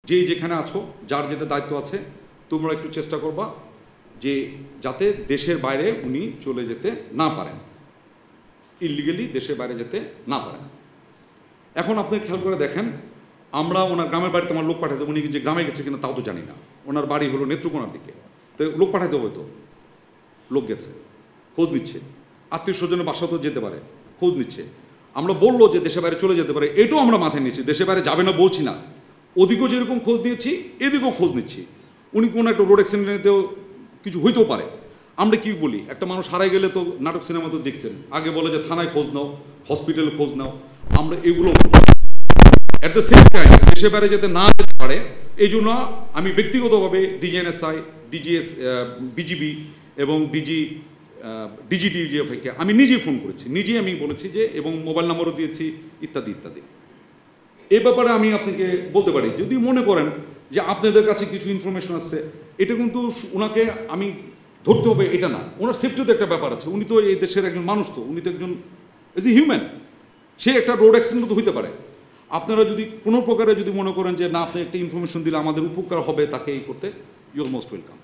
যে যেখানে আছো, যার যেটা দায়িত্ব আছে, তোমরা একটু চেষ্টা করবা যে যাতে দেশের বাইরে উনি চলে যেতে না পারেন, ইলিগালি দেশের বাইরে যেতে না পারেন। এখন আপনি খেয়াল করে দেখেন, আমরা ওনার গ্রামের বাড়িতে আমার লোক পাঠাতে, উনি যে গ্রামে গেছে কিনা তাও তো জানি না। ওনার বাড়ি হলো নেত্রকোনার দিকে, তো লোক পাঠাতে হবে, তো লোক গেছে, খোঁজ নিচ্ছে, আত্মীয় স্বজনের বাসা তো যেতে পারে, খোঁজ নিচ্ছে। আমরা বললো যে দেশের বাইরে চলে যেতে পারে, এটাও আমরা মাথায় নিচ্ছি, দেশের বাইরে যাবে না বলছি না, ওদিকেও যেরকম খোঁজ নিয়েছি এদিকেও খোঁজ নিচ্ছি। উনি কোনো একটা রোড অ্যাক্সিডেন্টেও কিছু হইতেও পারে। আমরা কি বলি, একটা মানুষ হারাই গেলে তো নাটক সিনেমা তো দেখছেন, আগে বলে যে থানায় খোঁজ নাও, হসপিটালে খোঁজ নাও, আমরা এগুলো অ্যাট দ্য সেম টাইম দেশের বাইরে যেতে না যেতে পারে। এই জন্য আমি ব্যক্তিগতভাবে ডিজিএনএসআই, বিজিবি এবং ডিজিডিজিএফআইকে আমি নিজেই ফোন করেছি, নিজেই আমি বলেছি যে, এবং মোবাইল নাম্বারও দিয়েছি, ইত্যাদি ইত্যাদি। এই ব্যাপারে আমি আপনাকে বলতে পারি, যদি মনে করেন যে আপনাদের কাছে কিছু ইনফরমেশন আছে, এটা কিন্তু ওনাকে আমি ধরতে হবে এটা না, ওনার সেফটিও তো একটা ব্যাপার আছে। উনি তো এই দেশের একজন মানুষ, তো উনি তো একজন এজ এ হিউম্যান, সে একটা রোড অ্যাক্সিডেন্ট তো হতে পারে। আপনারা যদি কোনো প্রকারে যদি মনে করেন যে না, আপনি একটা ইনফরমেশন দিলে আমাদের উপকার হবে তাকে এই করতে, ইউ আর মোস্ট ওয়েলকাম।